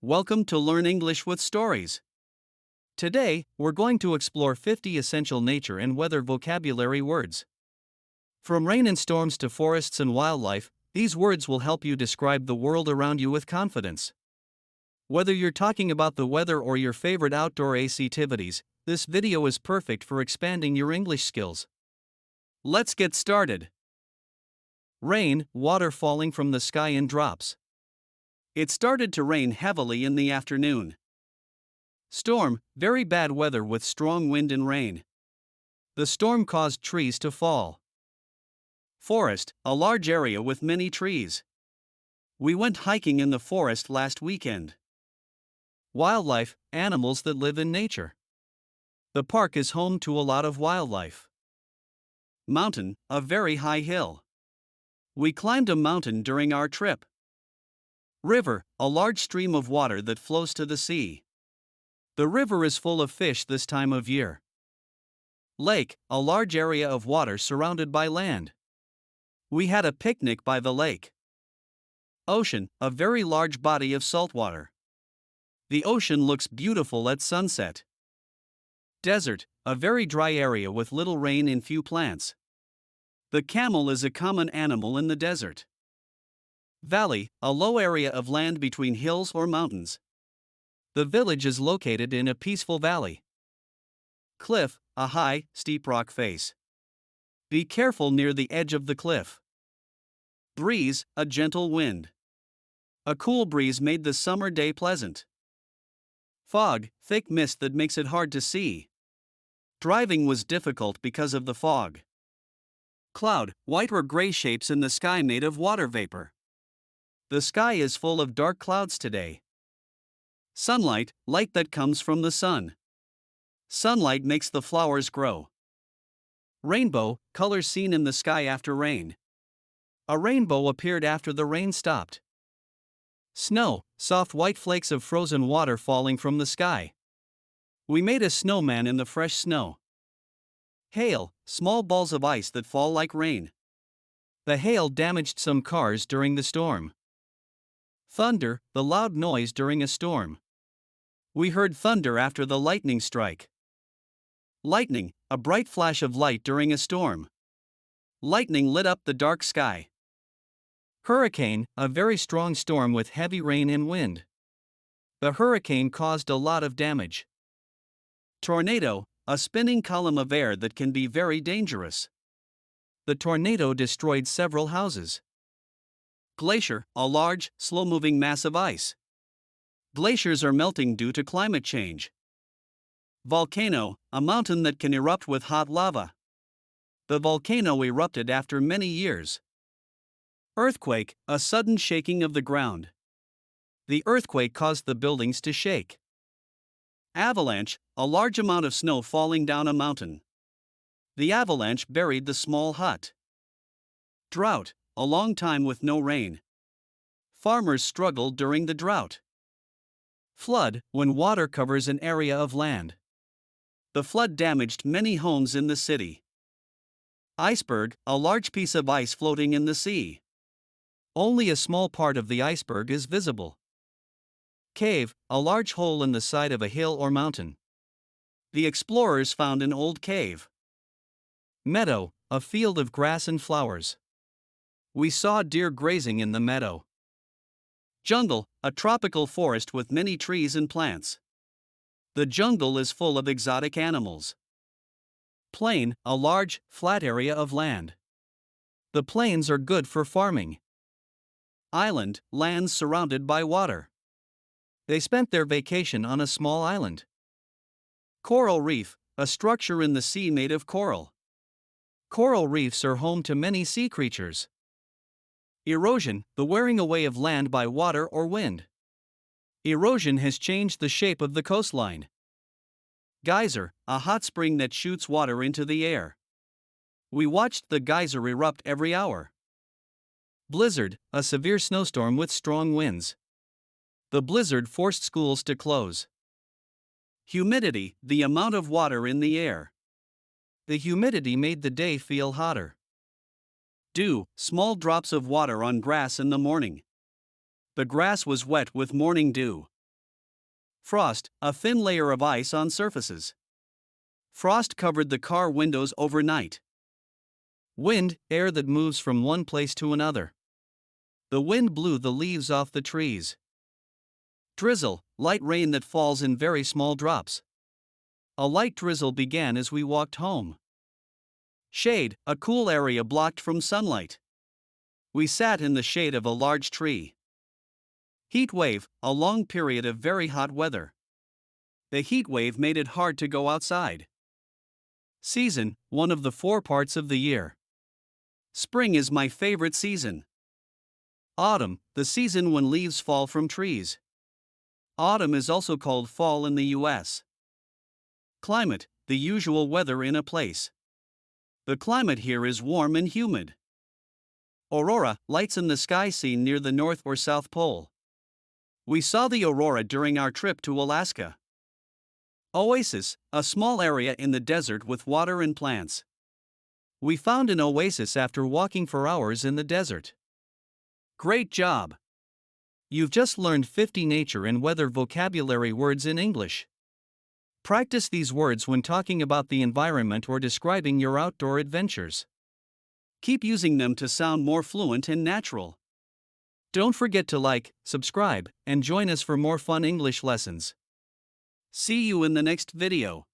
Welcome to Learn English with Stories. Today, we're going to explore 50 essential nature and weather vocabulary words. From rain and storms to forests and wildlife, these words will help you describe the world around you with confidence. Whether you're talking about the weather or your favorite outdoor activities, this video is perfect for expanding your English skills. Let's get started. Rain, water falling from the sky in drops. It started to rain heavily in the afternoon. Storm, very bad weather with strong wind and rain. The storm caused trees to fall. Forest, a large area with many trees. We went hiking in the forest last weekend. Wildlife, animals that live in nature. The park is home to a lot of wildlife. Mountain, a very high hill. We climbed a mountain during our trip. River, a large stream of water that flows to the sea. The river is full of fish this time of year. Lake, a large area of water surrounded by land. We had a picnic by the lake. Ocean, a very large body of salt water. The ocean looks beautiful at sunset. Desert, a very dry area with little rain and few plants. The camel is a common animal in the desert. Valley, a low area of land between hills or mountains. The village is located in a peaceful valley. Cliff, a high, steep rock face. Be careful near the edge of the cliff. Breeze, a gentle wind. A cool breeze made the summer day pleasant. Fog, thick mist that makes it hard to see. Driving was difficult because of the fog. Cloud, white or gray shapes in the sky made of water vapor. The sky is full of dark clouds today. Sunlight, light that comes from the sun. Sunlight makes the flowers grow. Rainbow, colors seen in the sky after rain. A rainbow appeared after the rain stopped. Snow, soft white flakes of frozen water falling from the sky. We made a snowman in the fresh snow. Hail, small balls of ice that fall like rain. The hail damaged some cars during the storm. Thunder, the loud noise during a storm. We heard thunder after the lightning strike. Lightning, a bright flash of light during a storm. Lightning lit up the dark sky. Hurricane, a very strong storm with heavy rain and wind. The hurricane caused a lot of damage. Tornado, a spinning column of air that can be very dangerous. The tornado destroyed several houses. Glacier, a large, slow-moving mass of ice. Glaciers are melting due to climate change. Volcano, a mountain that can erupt with hot lava. The volcano erupted after many years. Earthquake, a sudden shaking of the ground. The earthquake caused the buildings to shake. Avalanche, a large amount of snow falling down a mountain. The avalanche buried the small hut. Drought, a long time with no rain. Farmers struggled during the drought. Flood, when water covers an area of land. The flood damaged many homes in the city. Iceberg, a large piece of ice floating in the sea. Only a small part of the iceberg is visible. Cave, a large hole in the side of a hill or mountain. The explorers found an old cave. Meadow, a field of grass and flowers. We saw deer grazing in the meadow. Jungle, a tropical forest with many trees and plants. The jungle is full of exotic animals. Plain, a large, flat area of land. The plains are good for farming. Island, lands surrounded by water. They spent their vacation on a small island. Coral reef, a structure in the sea made of coral. Coral reefs are home to many sea creatures. Erosion, the wearing away of land by water or wind. Erosion has changed the shape of the coastline. Geyser, a hot spring that shoots water into the air. We watched the geyser erupt every hour. Blizzard, a severe snowstorm with strong winds. The blizzard forced schools to close. Humidity, the amount of water in the air. The humidity made the day feel hotter. Dew, small drops of water on grass in the morning. The grass was wet with morning dew. Frost, a thin layer of ice on surfaces. Frost covered the car windows overnight. Wind, air that moves from one place to another. The wind blew the leaves off the trees. Drizzle, light rain that falls in very small drops. A light drizzle began as we walked home. Shade, a cool area blocked from sunlight. We sat in the shade of a large tree. Heat wave, a long period of very hot weather. The heat wave made it hard to go outside. Season, one of the 4 parts of the year. Spring is my favorite season. Autumn, the season when leaves fall from trees. Autumn is also called fall in the US. Climate, the usual weather in a place. The climate here is warm and humid. Aurora, lights in the sky seen near the North or South Pole. We saw the aurora during our trip to Alaska. Oasis, a small area in the desert with water and plants. We found an oasis after walking for hours in the desert. Great job! You've just learned 50 nature and weather vocabulary words in English. Practice these words when talking about the environment or describing your outdoor adventures. Keep using them to sound more fluent and natural. Don't forget to like, subscribe, and join us for more fun English lessons. See you in the next video.